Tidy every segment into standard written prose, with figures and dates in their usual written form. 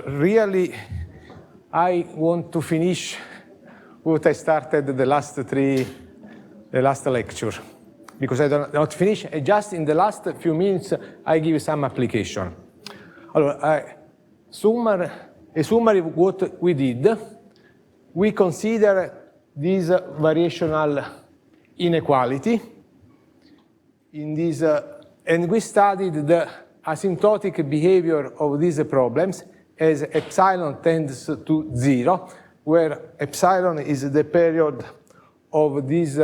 really, I want to finish what I started the last lecture, because I don't not finish. Just in the last few minutes, I give some application. A summary of what we did. We consider this variational inequality in this, and we studied the asymptotic behavior of these problems as epsilon tends to 0, where epsilon is the period of this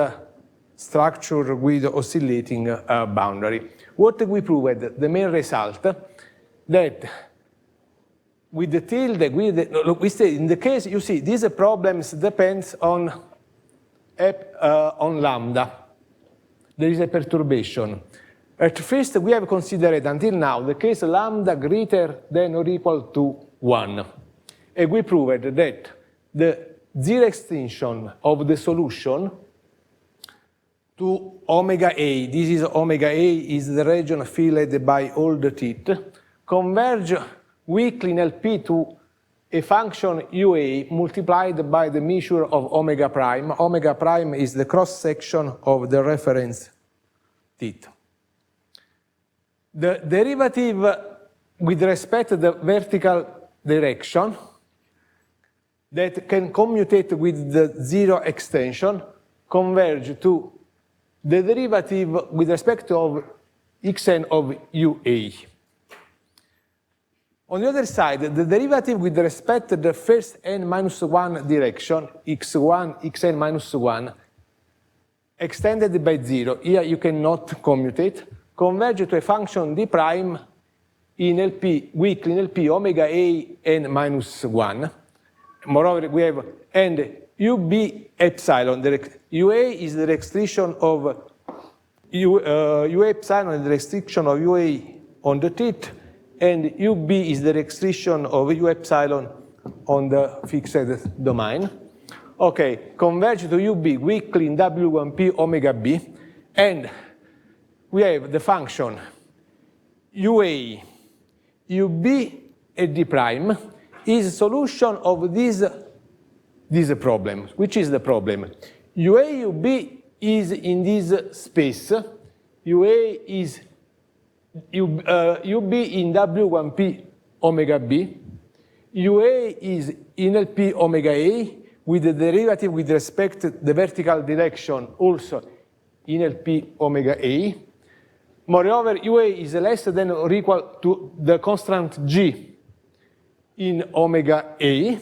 structure with oscillating boundary. What we proved, the main result, that with the tilde, we say in the case, you see, these problems depends on lambda. There is a perturbation. At first, we have considered until now the case lambda greater than or equal to 1. And we proved that the zero extension of the solution to omega A, this is omega A, is the region filled by all the teeth, converge weakly in LP to a function UA multiplied by the measure of omega prime. Omega prime is the cross-section of the reference teeth. The derivative with respect to the vertical direction that can commutate with the zero extension converge to the derivative with respect of xn of UA. On the other side, the derivative with respect to the first n minus 1 direction, x1, xn minus 1, extended by 0, here you cannot commutate, converge to a function d prime in LP, weakly in LP omega A n minus 1. Moreover, we have, and UB epsilon, the UA is the restriction of UA epsilon is the restriction of UA on the teeth, and UB is the restriction of U epsilon on the fixed domain. Okay, converge to UB weakly in W1P omega B, and we have the function UA, UB, and D prime is solution of this problem. Which is the problem? UA, UB is in this space. UA is UB in W1P omega B. UA is in LP omega A with the derivative with respect to the vertical direction also in LP omega A. Moreover, UA is less than or equal to the constant G in omega A.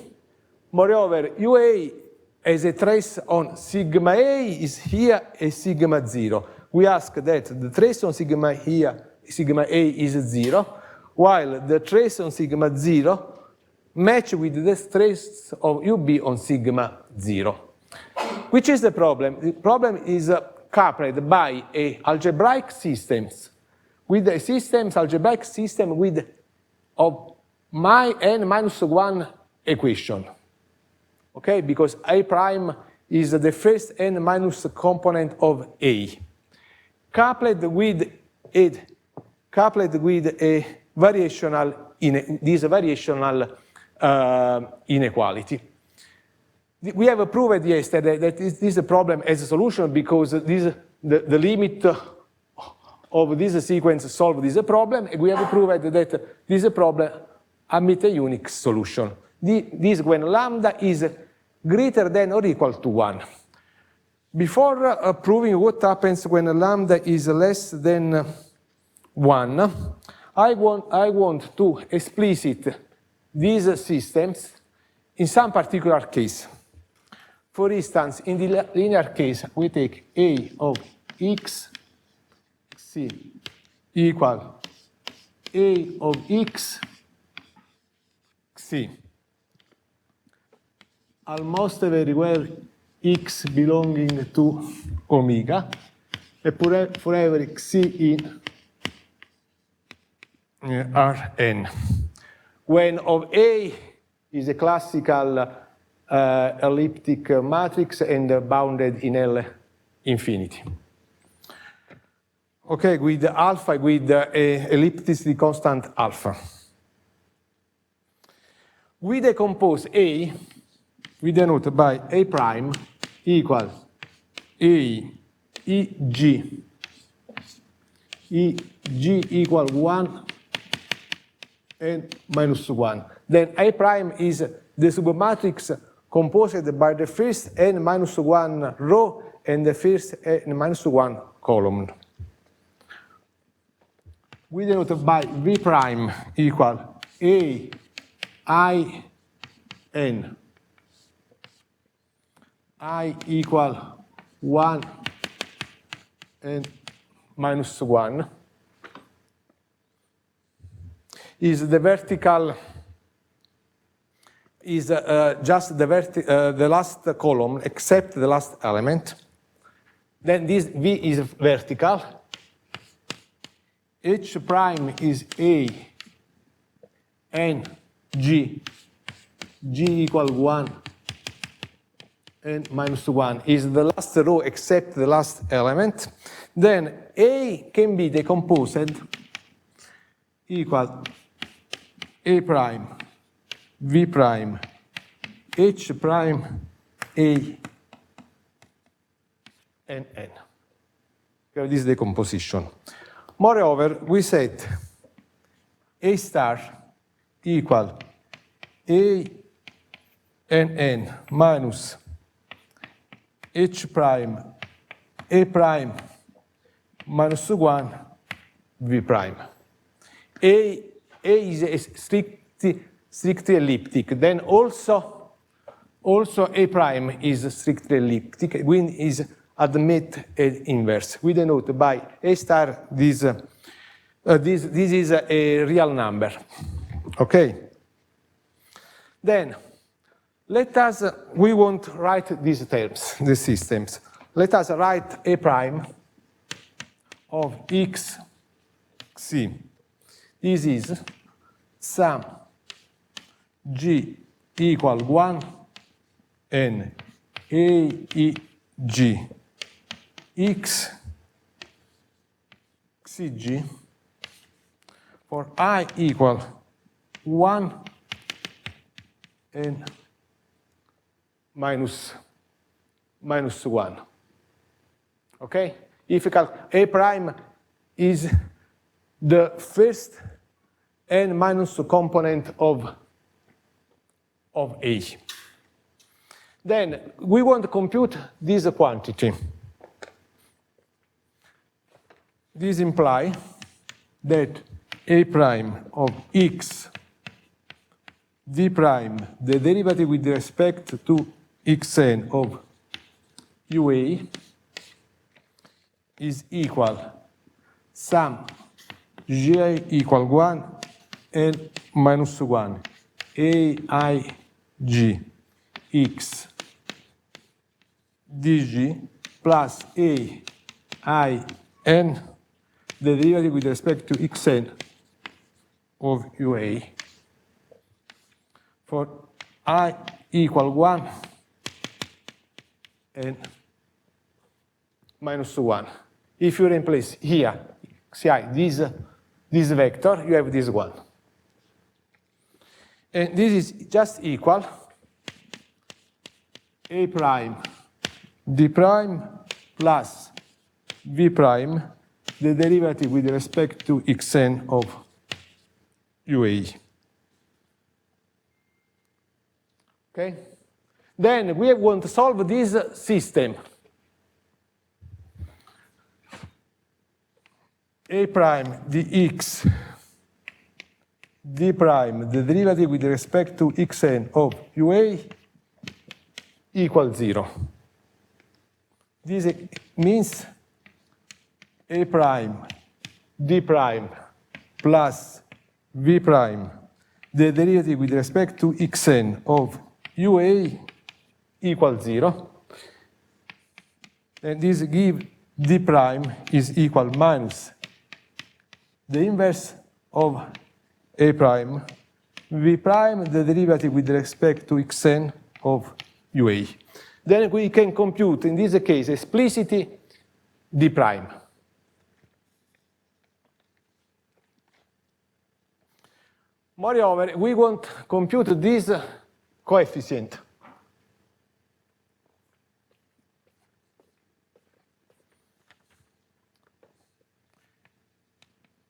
Moreover, UA as a trace on sigma A is here a sigma 0. We ask that the trace on sigma here, sigma A is 0, while the trace on sigma 0 match with the trace of UB on sigma 0. Which is the problem? The problem is coupled by a algebraic systems with a algebraic system with of n minus 1 equation. Okay, because A prime is the first n minus component of A, coupled with a variational inequality. We have proved yesterday that this problem has a solution because the limit of this sequence solves this problem, and we have proved that this problem admits a unique solution. This when lambda is greater than or equal to 1. Before proving what happens when lambda is less than 1, I want to explicit these systems in some particular case. For instance, in the linear case, we take A of x, c equal A of x, c. Almost very well x belonging to omega, and for every c in Rn. When of A is a classical elliptic matrix and bounded in L infinity. Okay, with alpha, with ellipticity constant alpha. we decompose A, we denote by A prime equals A, EG, EG equal 1 and minus 1. Then A prime is the submatrix composed by the first n minus 1 row and the first n minus 1 column. We denote by V prime equal A, I, N. I equal 1 and minus 1 is the vertical, is just the last column except the last element. Then this V is vertical. H prime is A, N, G, G equal 1 and minus 1 is the last row except the last element. Then A can be decomposed equal A prime, V prime, H prime, A, and N. Okay, this is the decomposition. Moreover, we set A star equal A and N minus H prime, A prime, minus 1, V prime. A is strictly elliptic. Then also A prime is strictly elliptic. When is admit an inverse. We denote by A star this is a real number. Okay. Then we want to write these terms, these systems. Let us write A prime of X, C. This is sum G equal 1 and A, E, G X, CG for I equal 1 and minus 1. Okay? If you calculate A prime is the first n minus component of A. Then we want to compute this quantity. This implies that A prime of X, V prime, the derivative with respect to Xn of UA is equal sum Gi equal 1 and minus 1 AIG X dg plus AIN, the derivative with respect to Xn of UA for I equal 1 and minus 1. If you replace here, Xi, this vector, you have this one. And this is just equal A prime D prime plus V prime, the derivative with respect to Xn of UA. Okay? Then we want to solve this system. A prime dx d prime, the derivative with respect to Xn of UA equals 0. This means A prime d prime plus V prime, the derivative with respect to Xn of UA equals 0. And this gives d prime is equal minus the inverse of A prime, V prime, the derivative with respect to Xn of UA. Then we can compute, in this case, explicitly d prime. Moreover, we want to compute this coefficient.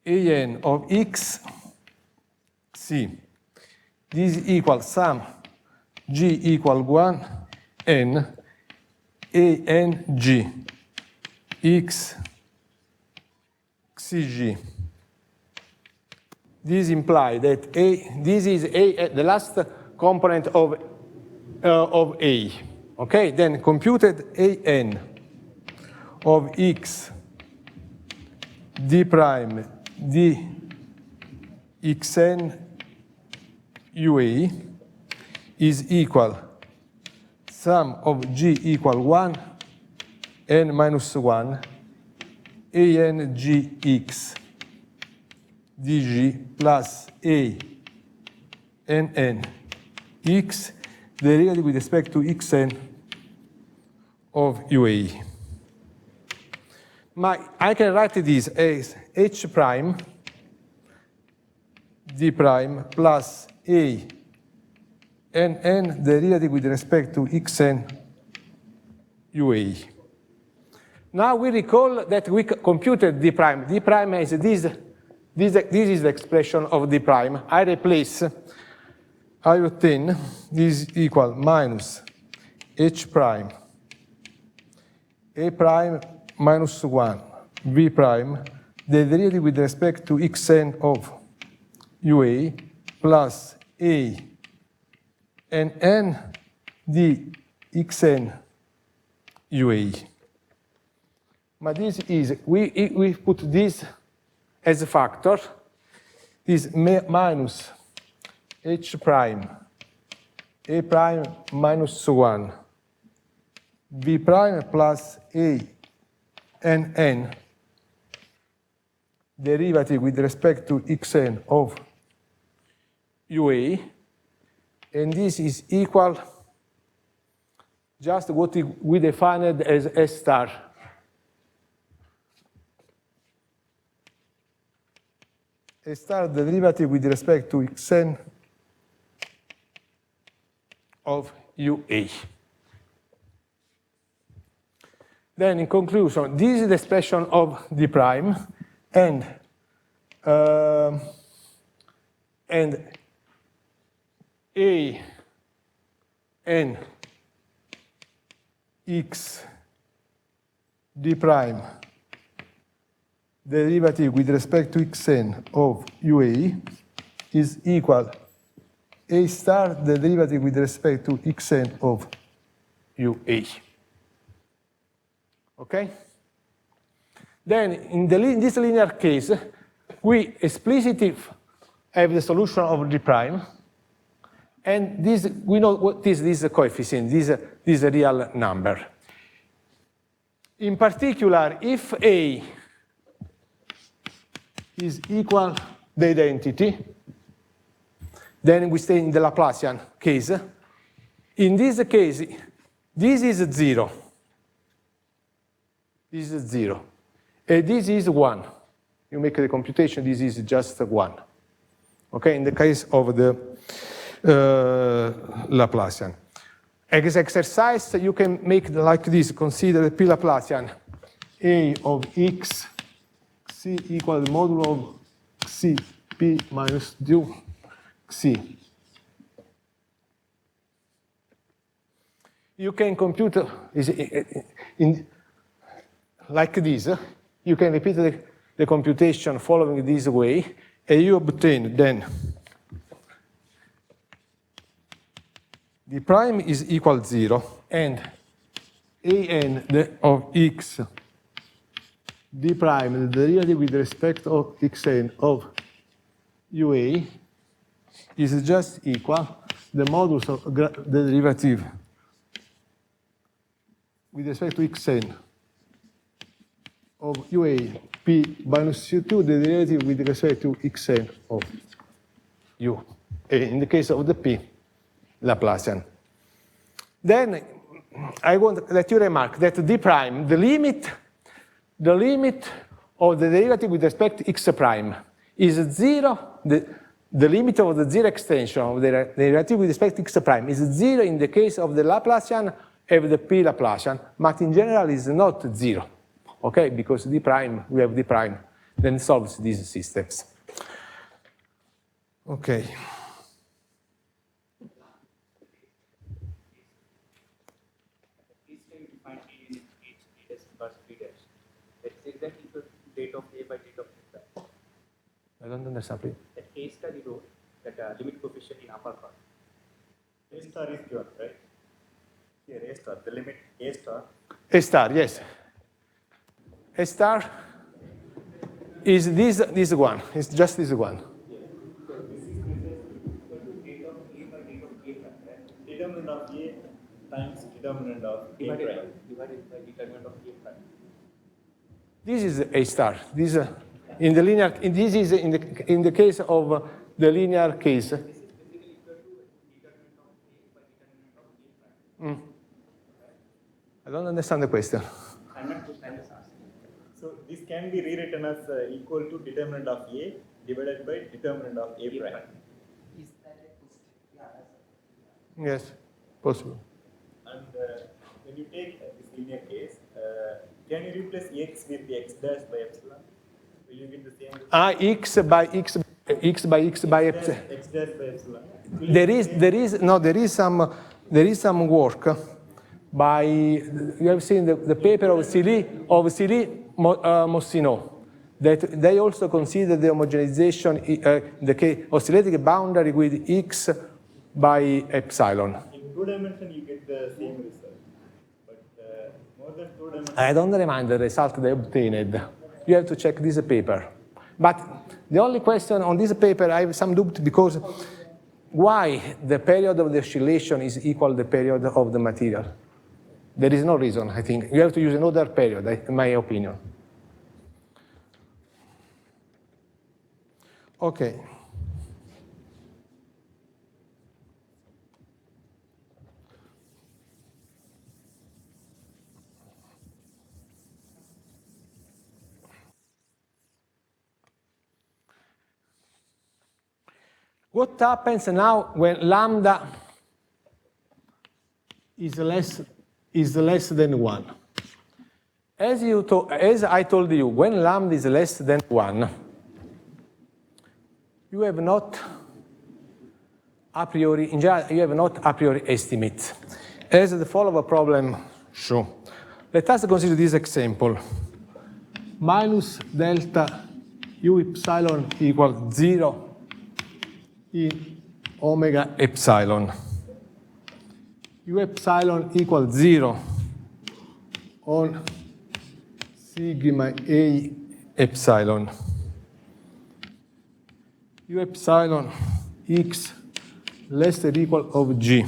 An of x, c. This equals sum g equal 1, n, an g, x, cg. This implies that this is the last component of A. Okay, then computed an of x d prime d xn ua is equal sum of g equal 1 n minus 1 an gx dg plus a nn x derivative with respect to xn of ua. I can write this as h prime d prime plus a nn derivative with respect to xn ua. Now we recall that we computed d prime. D prime is this is the expression of d prime. I obtain this equal minus h prime a prime minus 1 v prime, the derivative with respect to xn of ua plus a nn d xn ua. But this is, we put this as a factor, this minus h prime a prime minus 1 v prime plus a nn derivative with respect to xn of ua, and this is equal just what we defined as S star. A star derivative with respect to xn of ua. Then, in conclusion, this is the expression of d prime, and a n x d prime derivative with respect to xn of ua is equal a star the derivative with respect to xn of ua. Okay? Then, in this linear case, we explicitly have the solution of d prime, and this, we know what is this coefficient, this real number. In particular, if A is equal the identity, then we stay in the Laplacian case. In this case, this is 0. This is 0. And this is 1. You make the computation, this is just 1. Okay, in the case of the Laplacian. As exercise, you can make like this. Consider the P Laplacian A of x c equal the modulo of c p minus 2 c. You can compute like this. You can repeat the computation following this way, and you obtain then d prime is equal 0, and an of x d prime, the derivative with respect of xn of ua, is just equal the modulus of the derivative with respect to xn of ua p minus 2, the derivative with respect to xn of u. In the case of the p, Laplacian. Then I want to let you remark that d prime, the limit of the derivative with respect to x prime is 0, the limit of the zero extension of the derivative with respect to x prime is 0 in the case of the Laplacian and the P Laplacian, but in general is not 0, okay, because d prime, we have d prime, then solves these systems. Okay. Date of A by date of A prime. I don't understand, please. That A star you wrote, that limit coefficient in upper part. A star is given, right? Here, A star, the limit A star. A star, yes. A star is this one. It's just this one. Determinant of A times determinant of A prime. Divided by determinant of A prime. This is A star. This in the linear. This is in the case of the linear case. I don't understand the question. I'm just asking. So this can be rewritten as equal to determinant of A divided by determinant of A prime. Is that a Yes, possible. And when you take this linear case, can you replace x with x dash by epsilon? Will you get the same result? X by x by x by epsilon. X dash by epsilon. There is some work by, you have seen the paper of Silly Mossino, that they also consider the homogenization, the case oscillating boundary with x by epsilon. In 2 dimension you get the same result, but more than 2 dimension. I don't remind the result they obtained. You have to check this paper. But the only question on this paper, I have some doubt because why the period of the oscillation is equal to the period of the material? There is no reason, I think. You have to use another period, in my opinion. Okay. What happens now when lambda is less than 1? As I told you, when lambda is less than 1, you have not a priori, in general, you have not a priori estimates. As the following problem show. Let us consider this example. Minus delta u epsilon equals 0 in omega epsilon. U epsilon equals 0 on sigma A epsilon. U epsilon x less than or equal of g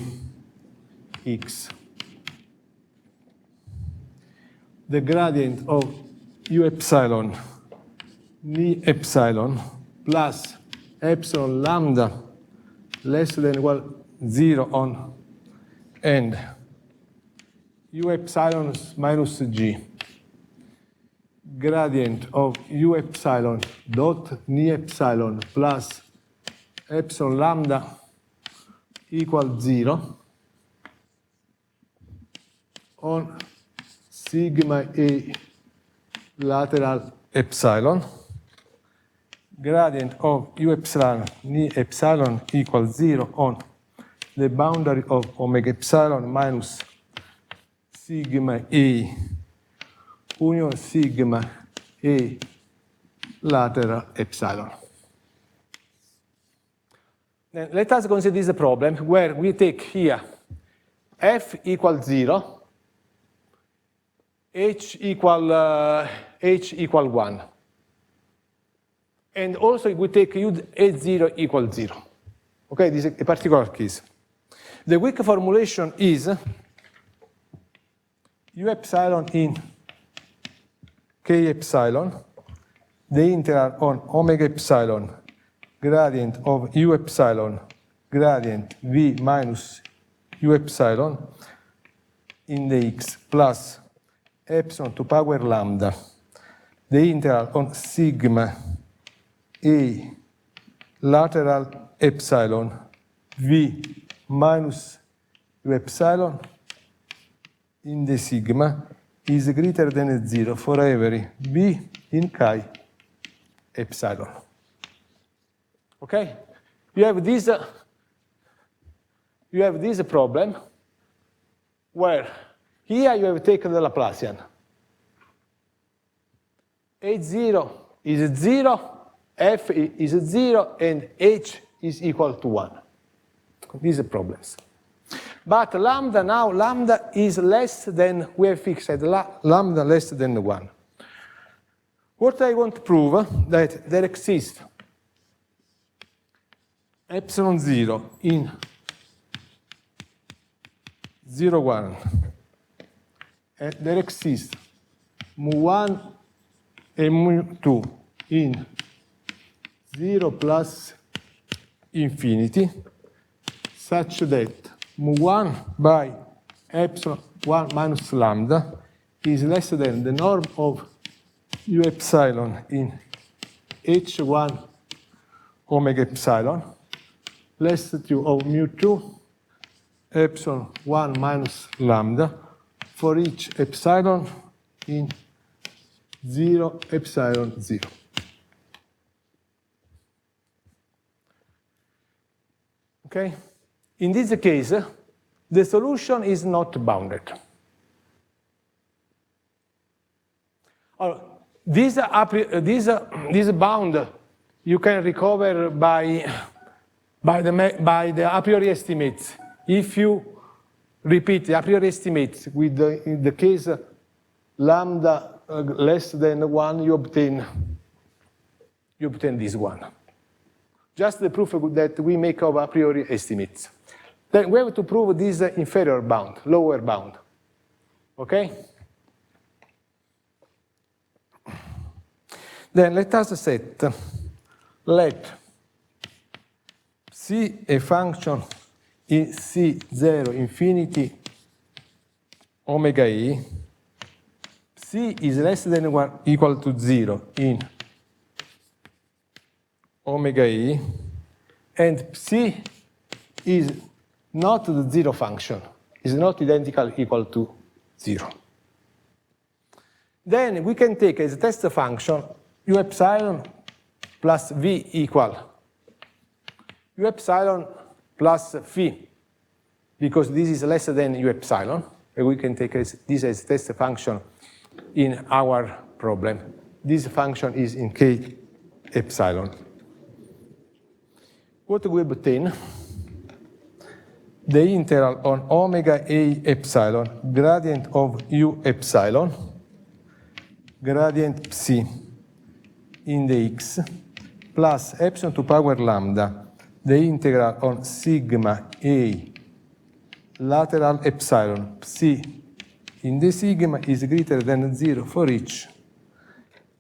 x. The gradient of u epsilon ni epsilon plus epsilon lambda less than or equal 0 on and u epsilon minus g. Gradient of u epsilon dot ni epsilon plus epsilon lambda equal 0 on sigma A lateral epsilon. Gradient of u epsilon ni epsilon equals 0 on the boundary of omega epsilon minus sigma A union sigma A lateral epsilon. Then let us consider this problem where we take here f equals 0, h equal 1. And also we take h0 equals 0. Okay, this is a particular case. The weak formulation is u epsilon in k epsilon, the integral on omega epsilon, gradient of u epsilon, gradient v minus u epsilon in the x plus epsilon to power lambda, the integral on sigma A lateral epsilon V minus U epsilon in the sigma is greater than 0 for every B in chi epsilon. Okay? You have this problem where here you have taken the Laplacian. H0 is 0, F is 0, and H is equal to 1. These are problems. But lambda now, lambda is less than, we have fixed lambda less than 1. What I want to prove that there exists epsilon 0 in 0, 1, and there exists mu1 and mu2 in 0 plus infinity, such that mu1 by epsilon 1 minus lambda is less than the norm of U epsilon in H1 omega epsilon, less to of mu2 epsilon 1 minus lambda for each epsilon in 0 epsilon 0. Okay? In this case, the solution is not bounded. This bound you can recover by the a priori estimates. If you repeat the a priori estimates with in the case lambda less than 1, you obtain this one. Just the proof that we make of a priori estimates. Then we have to prove this inferior bound, lower bound. Okay? Then let us set let C a function in C0 infinity omega E. C is less than or equal to 0 in omega E, and C is not the 0 function, is not identical equal to 0. Then we can take as a test function U epsilon plus V equal U epsilon plus phi, because this is less than U epsilon, and we can take this as a test function in our problem. This function is in K epsilon. What we obtain? The integral on omega A epsilon, gradient of U epsilon, gradient psi in the x, plus epsilon to power lambda, the integral on sigma A lateral epsilon psi in the sigma is greater than 0 for each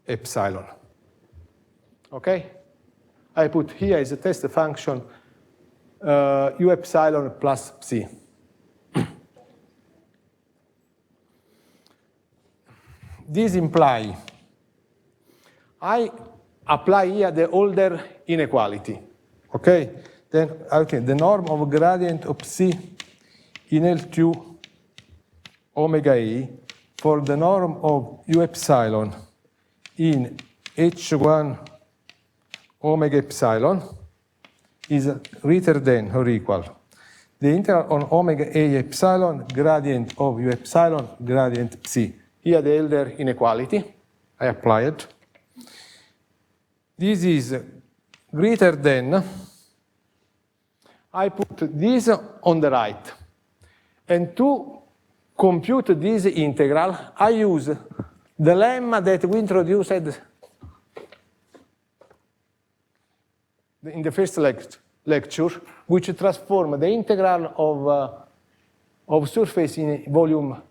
epsilon. Okay? I put here as a test function U epsilon plus psi. This implies I apply here the older inequality. Okay? Then the norm of gradient of psi in L2 omega E for the norm of U epsilon in H1 omega epsilon is greater than or equal the integral on omega A epsilon gradient of U epsilon gradient psi. Here the elder inequality, I apply it. This is greater than, I put this on the right. And to compute this integral, I use the lemma that we introduced in the first lecture, which transforms the integral of surface in volume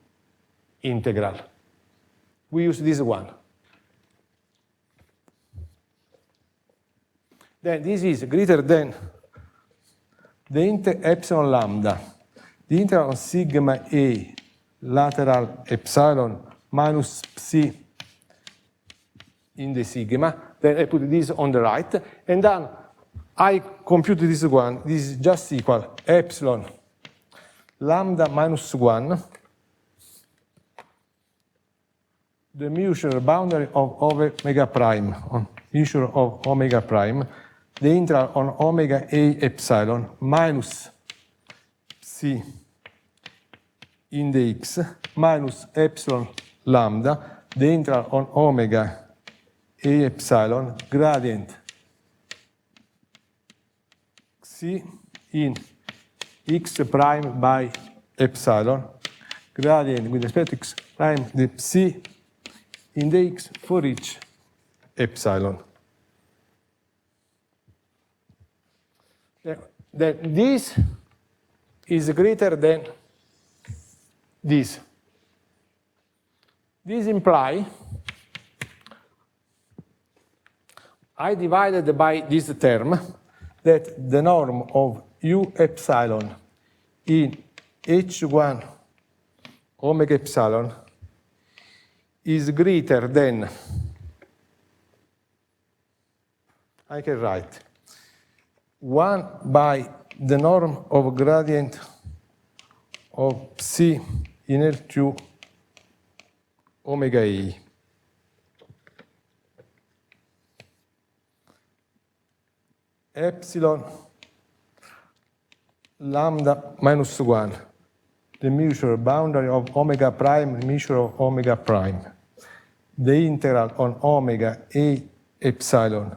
integral. We use this one. Then this is greater than the epsilon lambda, the integral on sigma A lateral epsilon minus psi in the sigma. Then I put this on the right, and then I compute this one. This is just equal epsilon lambda minus 1, the mutual boundary of omega prime, on measure of omega prime, the integral on omega a epsilon minus c in the x minus epsilon lambda, the integral on omega a epsilon gradient c in x prime by epsilon, gradient with respect to x prime, the c in the x for each epsilon. Then this is greater than this. This implies I divided by this term that the norm of u epsilon in h1 omega epsilon is greater than, I can write, 1 by the norm of gradient of c in L2 omega e. Epsilon lambda minus 1, the mutual boundary of omega prime, measure of omega prime, the integral on omega a epsilon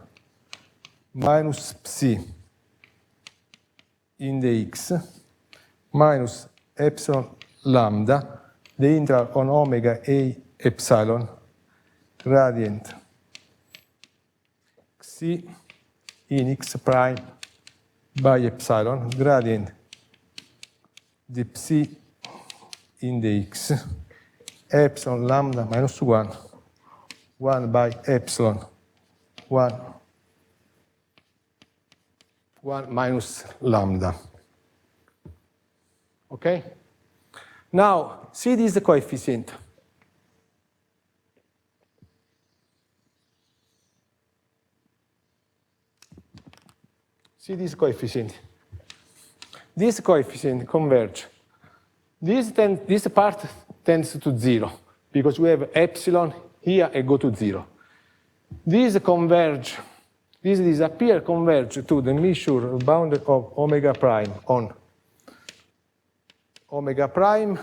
minus psi in the x minus epsilon lambda, the integral on omega a epsilon gradient c in x prime by epsilon, gradient the psi in the x, epsilon lambda minus 1, 1 by epsilon 1 minus lambda. Okay? Now, see this coefficient. See this coefficient. This coefficient converge. This part tends to 0 because we have epsilon here and go to 0. These converge. These disappear, converge to the measure boundary of omega prime on omega prime,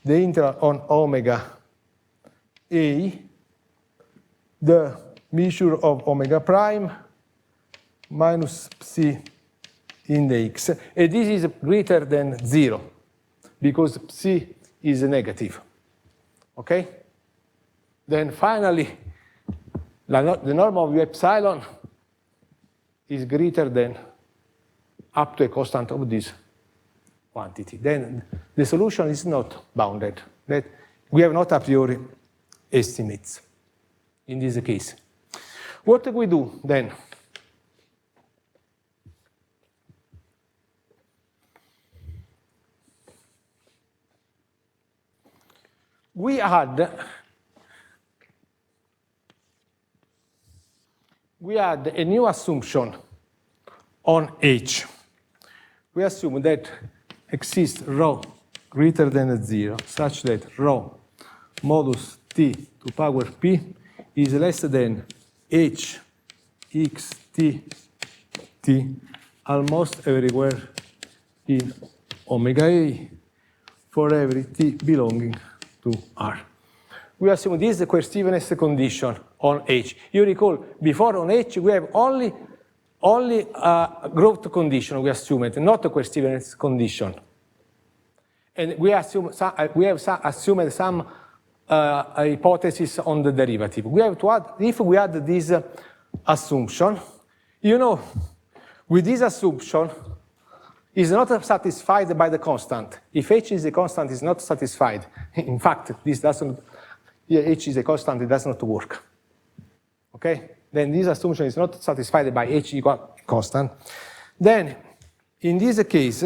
the integral on omega a, the measure of omega prime minus psi in the x. And this is greater than 0 because psi is negative. Okay? Then finally, the norm of epsilon is greater than up to a constant of this quantity. Then the solution is not bounded. That we have not a priori estimates in this case. What do we do then? We add a new assumption on H. We assume that exists rho greater than 0, such that rho modulus t to power p is less than h x t t almost everywhere in omega a for every t belonging to R. We assume this is the coercitiveness condition on H. You recall, before on H, we have only growth condition we assumed, not a coercitiveness condition. And we assume assumed some hypothesis on the derivative. We have to add, if we add this assumption, you know, with this assumption, is not satisfied by the constant. If H is a constant, is not satisfied. In fact, this doesn't, here H is a constant, it does not work. Okay? Then this assumption is not satisfied by H equal constant. Then, in this case,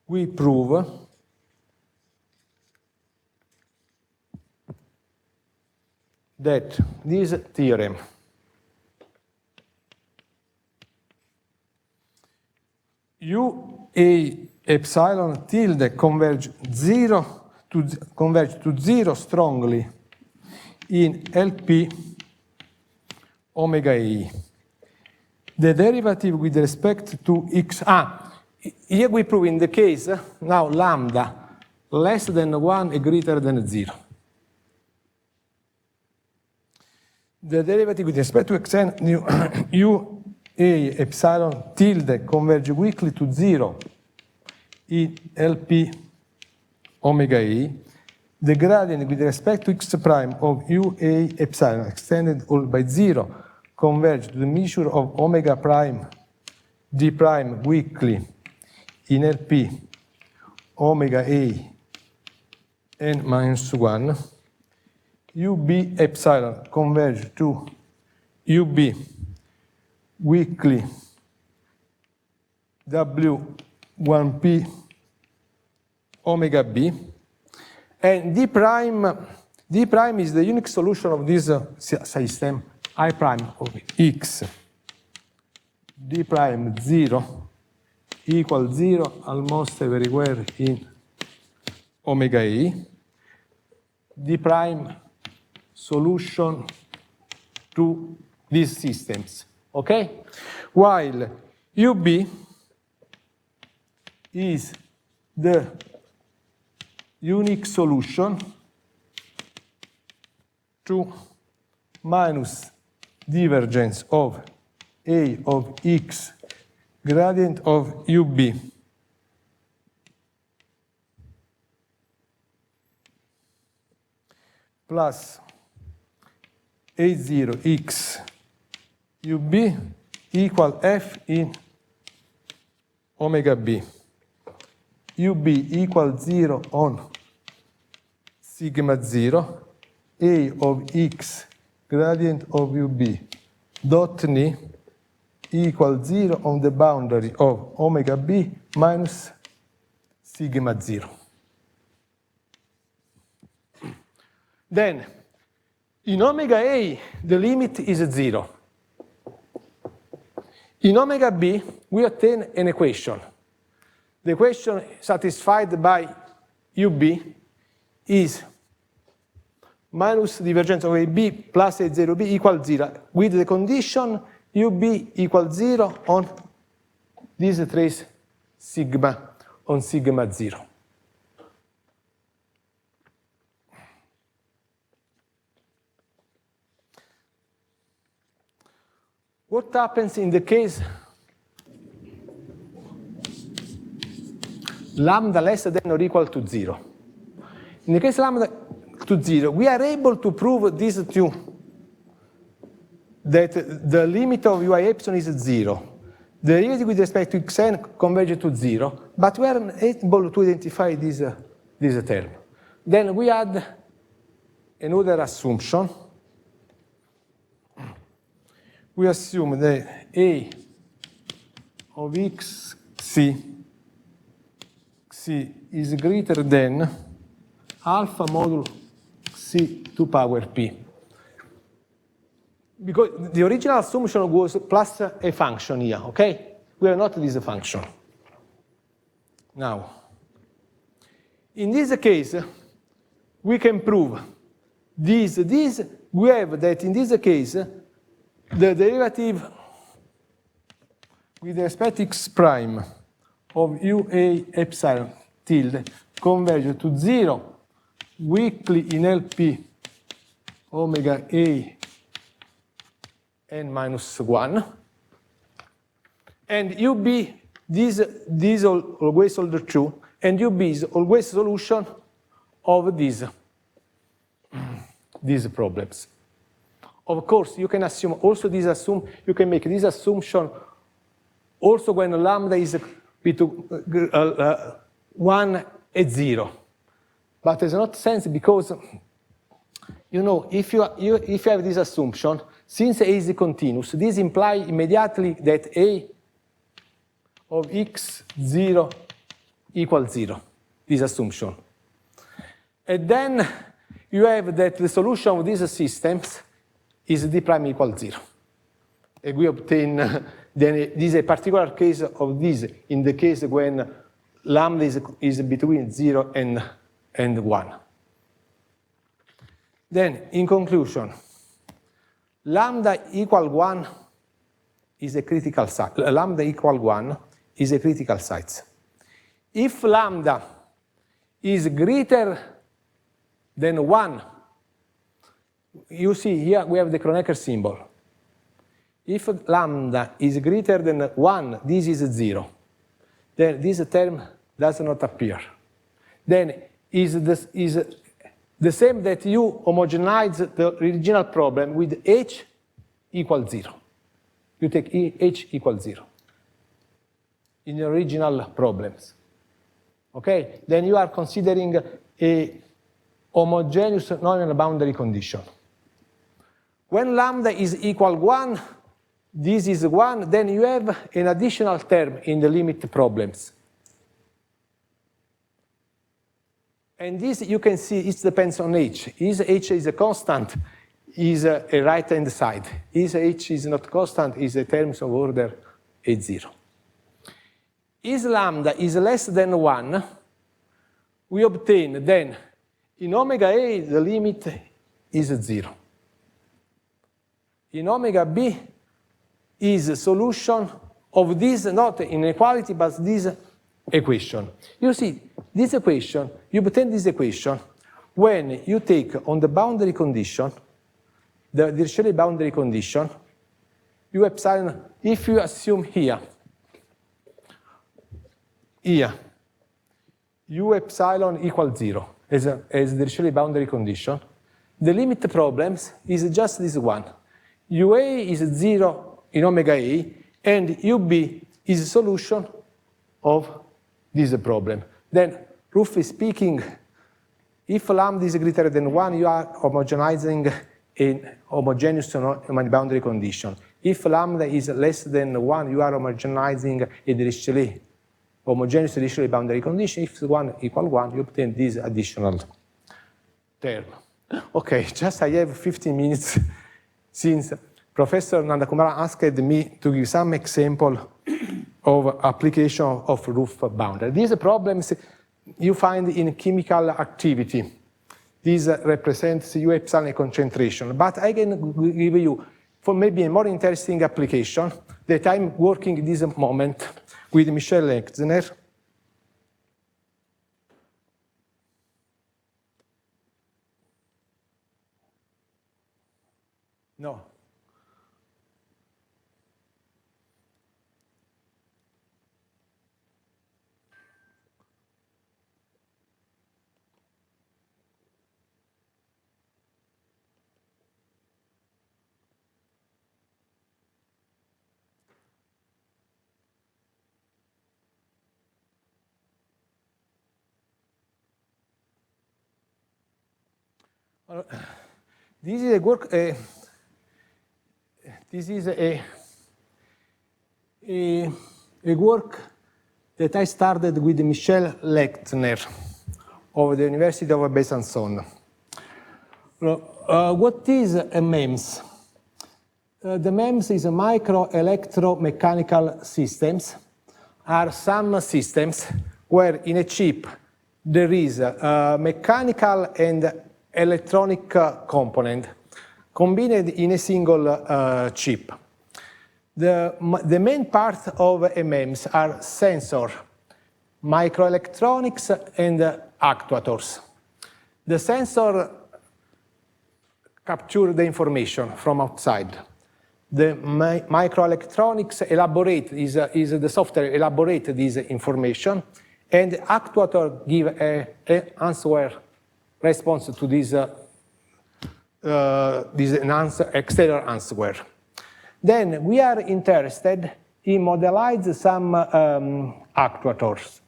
we prove that this theorem U A epsilon tilde converge to 0 strongly in LP omega A. The derivative with respect to x. Here we prove in the case now lambda less than 1 and greater than 0. The derivative with respect to xn u a epsilon tilde converge weakly to 0 in LP omega A. The gradient with respect to x prime of u a epsilon extended all by 0 converge to the measure of omega prime d prime weakly in LP omega A n minus 1. UB epsilon converge to UB weakly W1P omega B, and D prime is the unique solution of this system I prime of X. D prime 0 equal 0 almost everywhere in omega A. D prime solution to these systems, okay? While UB is the unique solution to minus divergence of A of X gradient of UB plus A0 X UB equal F in omega B. UB equal 0 on sigma 0, A of X gradient of UB dot Ni equal 0 on the boundary of omega B minus sigma 0. Then, in omega A, the limit is 0. In omega B, we obtain an equation. The equation satisfied by UB is minus divergence of AB plus A0B equals 0, with the condition UB equals 0 on this trace sigma on sigma 0. What happens in the case lambda less than or equal to 0? In the case lambda to 0, we are able to prove these two, that the limit of ui epsilon is 0. The derivative with respect to xn converges to 0, but we are able to identify this term. Then we add another assumption. We assume that A of xc is greater than alpha modulo c to power p. Because the original assumption was plus a function here, okay? We have not this function. Now, in this case, we can prove this. We have that in this case, the derivative with respect to x prime of ua epsilon tilde converge to 0 weakly in LP omega A n minus 1. And UB, this always hold true, and UB is always solution of these problems. Of course, you can assume also you can make this assumption also when lambda is between 1 and 0. But there's not sense because, you know, if you have this assumption, since A is continuous, this implies immediately that A of x0 equals 0, this assumption. And then you have that the solution of these systems is d prime equals 0. And we obtain then this is a particular case of this, in the case when lambda is between 0 and 1. Then, in conclusion, lambda equal 1 is a critical size. Lambda equal 1 is a critical size. If lambda is greater than 1, you see here we have the Kronecker symbol. If lambda is greater than 1, this is 0. Then this term does not appear. Then is the same that you homogenize the original problem with h equals 0. You take h equals 0 in the original problems. Okay? Then you are considering a homogeneous non-boundary condition. When lambda is equal 1, this is 1, then you have an additional term in the limit problems. And this, you can see, it depends on h. Is h is a constant, is a right-hand side. Is h is not constant, is a terms of order h0. Is lambda is less than 1, we obtain then, in omega a, the limit is 0. In omega b is a solution of this, not inequality, but this equation. You see, this equation, you obtain this equation when you take on the boundary condition, the Dirichlet boundary condition, you epsilon, if you assume here, u epsilon equals 0 as the Dirichlet boundary condition, the limit problems is just this one. UA is 0 in omega A, and UB is a solution of this problem. Then, roughly speaking, if lambda is greater than 1, you are homogenizing a homogeneous boundary condition. If lambda is less than 1, you are homogenizing a Dirichlet, homogeneous Dirichlet boundary condition. If 1 equals 1, you obtain this additional term. Okay, just I have 15 minutes since Professor Nandakumaran asked me to give some example of application of roof boundary. These problems you find in chemical activity. This represents U epsilon concentration. But I can give you, for maybe a more interesting application, that I'm working this moment with Michel Lechner. No. This is a work. This is a work that I started with Michel Lechner of the University of Besançon. What is a MEMS? The MEMS is a micro-electromechanical systems. Are some systems where in a chip there is a mechanical and electronic component combined in a single chip. The main part of MEMS are sensor, microelectronics, and actuators. The sensor capture the information from outside. The microelectronics elaborate, is the software elaborate this information, and the actuator give an answer response to this external answer. Then we are interested in modelize some actuators.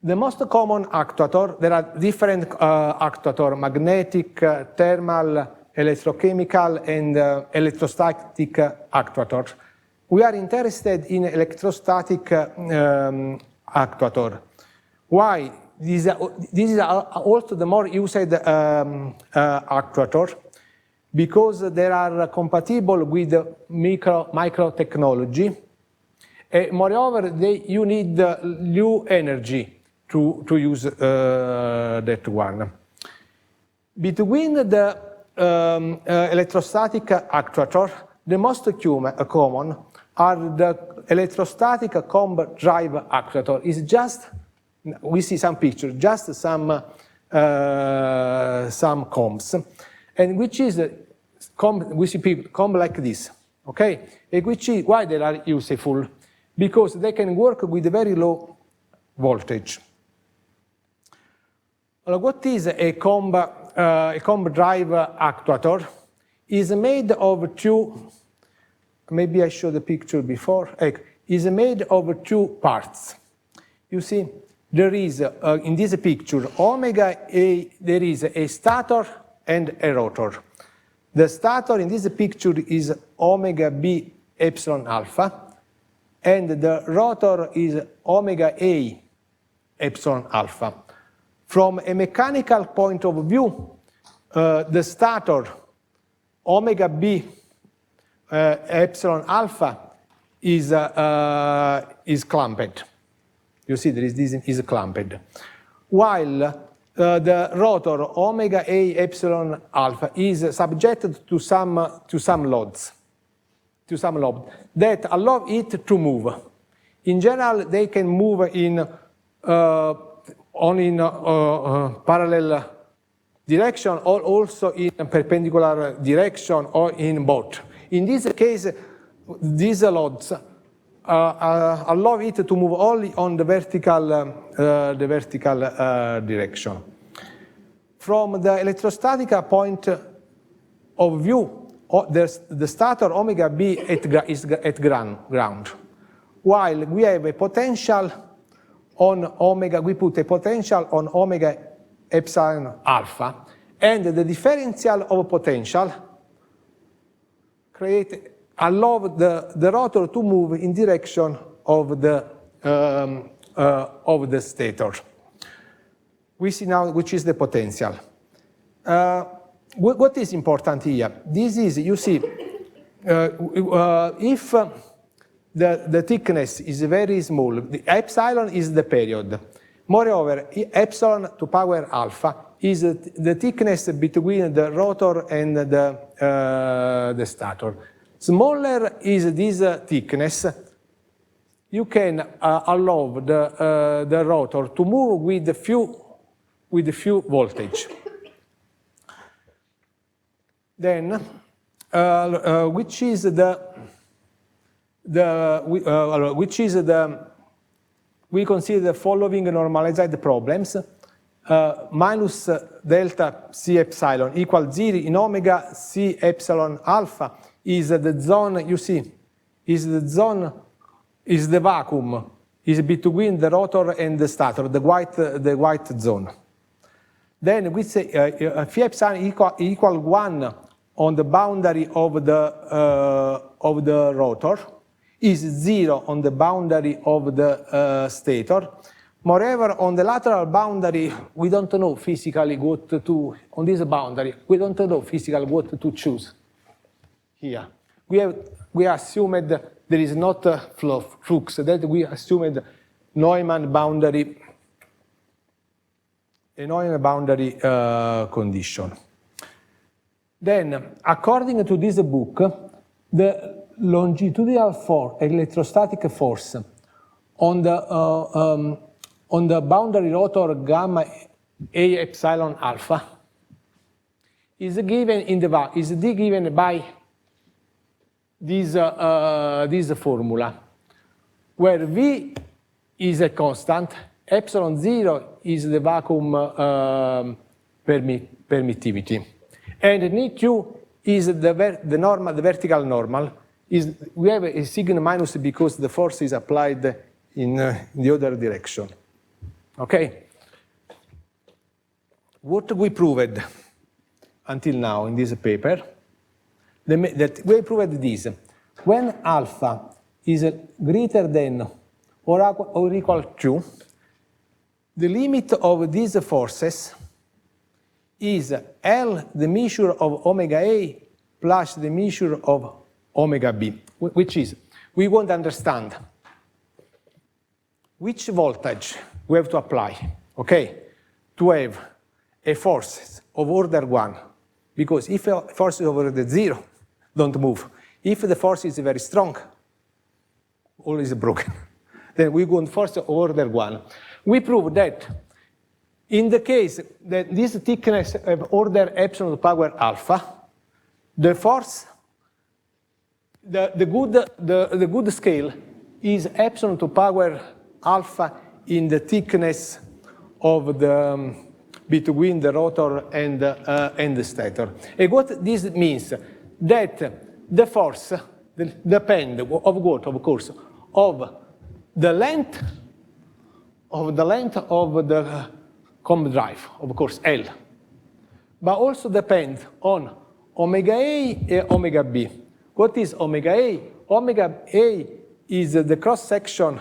The most common actuator, there are different actuators, magnetic, thermal, electrochemical, and electrostatic actuators. We are interested in electrostatic actuator. Why? This is also the more used actuator, because they are compatible with micro technology. Moreover, you need new energy to use that one. Between the electrostatic actuator, the most common are the electrostatic comb drive actuator. It's just, we see some pictures, just some combs, and which is we see people comb like this, okay? And which is why they are useful, because they can work with very low voltage. What is a comb drive actuator? Is made of two. Maybe I showed the picture before. Is made of two parts. You see, there is in this picture omega A. There is a stator and a rotor. The stator in this picture is omega B epsilon alpha, and the rotor is omega A epsilon alpha. From a mechanical point of view, the stator omega B epsilon alpha is clamped. You see, this is clamped, while the rotor omega A epsilon alpha is subjected to some loads, that allow it to move. In general, they can move in parallel direction, or also in perpendicular direction, or in both. In this case, these loads allow it to move only on the vertical direction. From the electrostatic point of view, the stator omega B is at ground, while we have a potential on omega. We put a potential on omega epsilon alpha, and the differential of potential allow the rotor to move in direction of the stator. We see now which is the potential. What is important here? This is, you see, if the thickness is very small, the epsilon is the period. Moreover, epsilon to power alpha is the thickness between the rotor and the stator. Smaller is this thickness, you can allow the rotor to move with few voltage. Then, which is we consider the following normalized problems. Minus delta C epsilon equals 0 in omega C epsilon alpha is the zone, you see, is the vacuum, is between the rotor and the stator, the white zone. Then we say phi epsilon equal 1 on the boundary of the rotor, is 0 on the boundary of the stator. Moreover, on the lateral boundary, we don't know physically what to, on this boundary, we don't know physically what to choose here. We assumed there is not a flux, that we assumed Neumann boundary, a Neumann boundary condition. Then, according to this book, the longitudinal force, electrostatic force, on the boundary rotor gamma A epsilon alpha is given given by this formula, where V is a constant, epsilon 0 is the vacuum permittivity, and NQ is the vertical normal. We have a sigma minus because the force is applied in the other direction. Okay? What we proved until now in this paper, that we proved this. When alpha is greater than or equal to, the limit of these forces is L, the measure of omega A, plus the measure of omega b, which is, we want to understand which voltage we have to apply, okay, to have a force of order 1. Because if a force is over the 0, don't move. If the force is very strong, all is broken. Then we want force of order 1. We prove that in the case that this thickness of order epsilon to the power alpha, the force, the good scale is epsilon to power alpha in the thickness of the between the rotor and the stator. And what this means, that the force depends of what, of course, of the length of the com drive, of course, L, but also depends on omega A and omega B. What is omega A? Omega A is the cross-section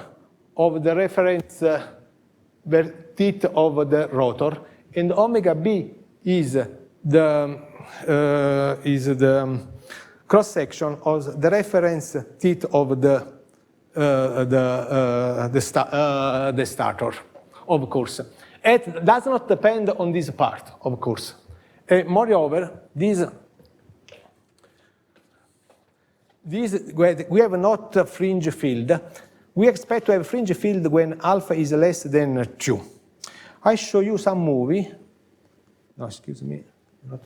of the reference teeth of the rotor, and omega B is the cross-section of the reference teeth of the stator, of course. It does not depend on this part, of course. Moreover, we have not a fringe field. We expect to have a fringe field when alpha is less than 2. I show you some movie. No, excuse me. Not.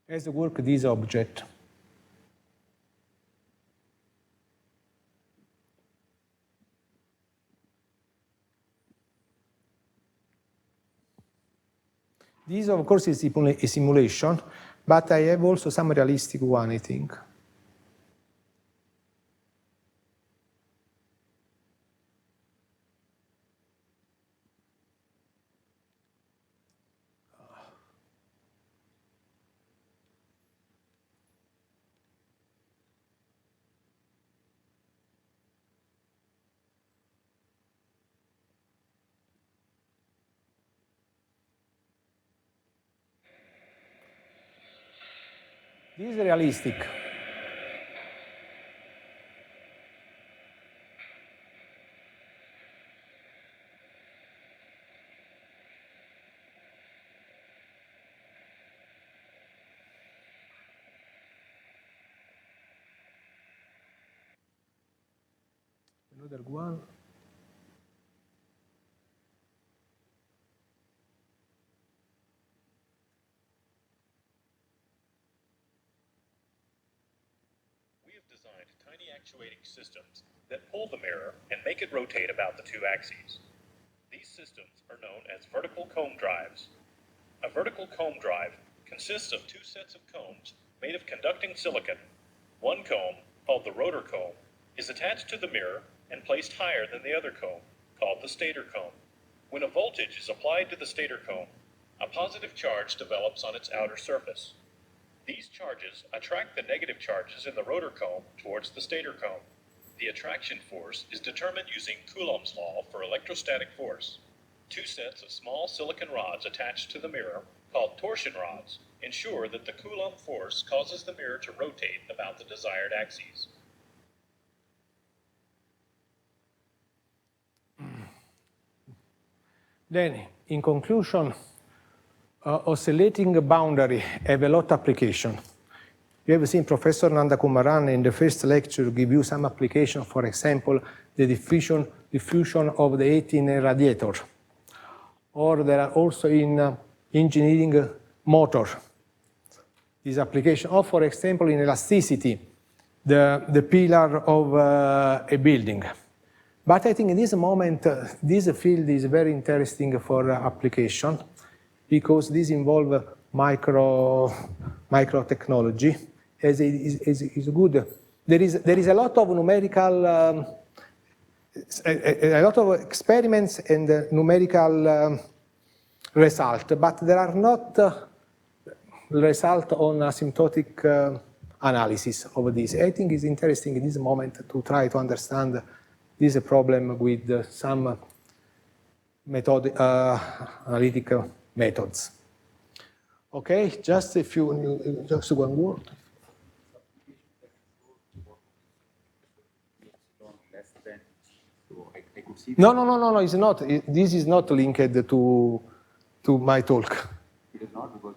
As work this object. This, of course, is a simulation, but I have also some realistic one, I think. This is realistic. Another one. Designed tiny actuating systems that pull the mirror and make it rotate about the two axes. These systems are known as vertical comb drives. A vertical comb drive consists of two sets of combs made of conducting silicon. One comb, called the rotor comb, is attached to the mirror and placed higher than the other comb, called the stator comb. When a voltage is applied to the stator comb, a positive charge develops on its outer surface. These charges attract the negative charges in the rotor comb towards the stator comb. The attraction force is determined using Coulomb's law for electrostatic force. Two sets of small silicon rods attached to the mirror, called torsion rods, ensure that the Coulomb force causes the mirror to rotate about the desired axes. Then, in conclusion, oscillating boundary have a lot of application. You have seen Professor Nandakumaran in the first lecture give you some application, for example, the diffusion of the 18 radiator. Or there are also in engineering motor, this application. Or, for example, in elasticity, the pillar of a building. But I think in this moment, this field is very interesting for application. because this involves micro technology. Is good. There is a lot of numerical, a lot of experiments and numerical result, but there are not result on asymptotic analysis of this. I think it's interesting in this moment to try to understand this problem with some analytic methods. Okay, just a few, just one word. No, it's not. This is not linked to my talk. It is not because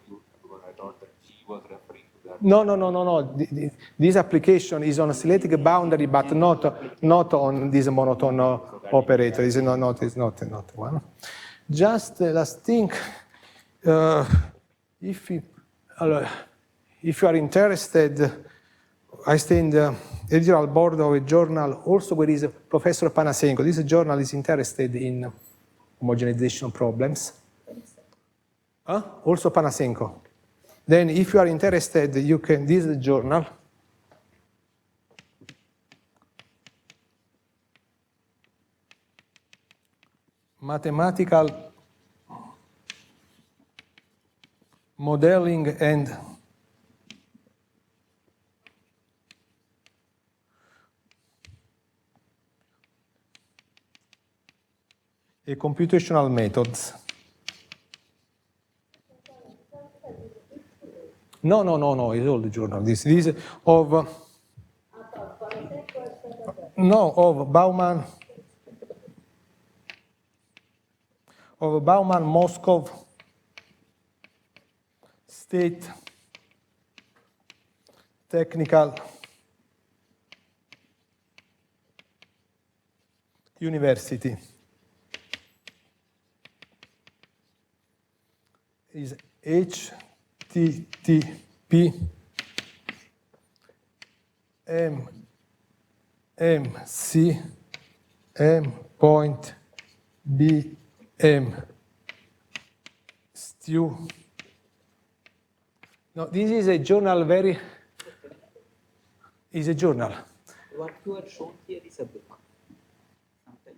I thought that G was referring to that. No. This application is on oscillating boundary, but not on this monotone operator. It's not one. Just last thing, if you are interested, I stay in the editorial board of a journal also where is Professor Panasenko. This journal is interested in homogenization problems. Also Panasenko. Then if you are interested, you can, this is the journal. Mathematical modeling and computational methods. No, it's all the journal. This is of Bauman, Moscow State Technical University. Is HTTP MC M.BM Stew. No, this is a journal is a journal. What you are shown here is a book. Sometimes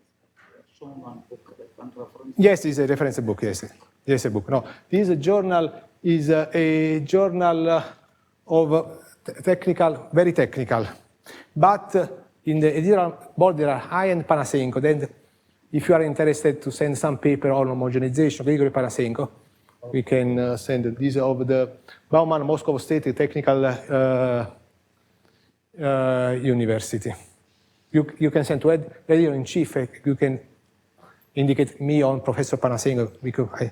you are shown one book, one reference. Yes, it's a reference book, yes. Yes, a book. No, this journal is a journal of technical, very technical. But in the editorial board there are I and Panasenko. Then if you are interested to send some paper on homogenization, Gregory Panasenko, we can send this of the Bauman Moscow State Technical University. You can send to editor-in-chief, you can indicate me on Professor Panasenko because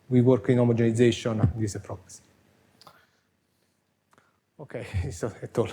we work in homogenization, this is a progress. Okay, so that's all.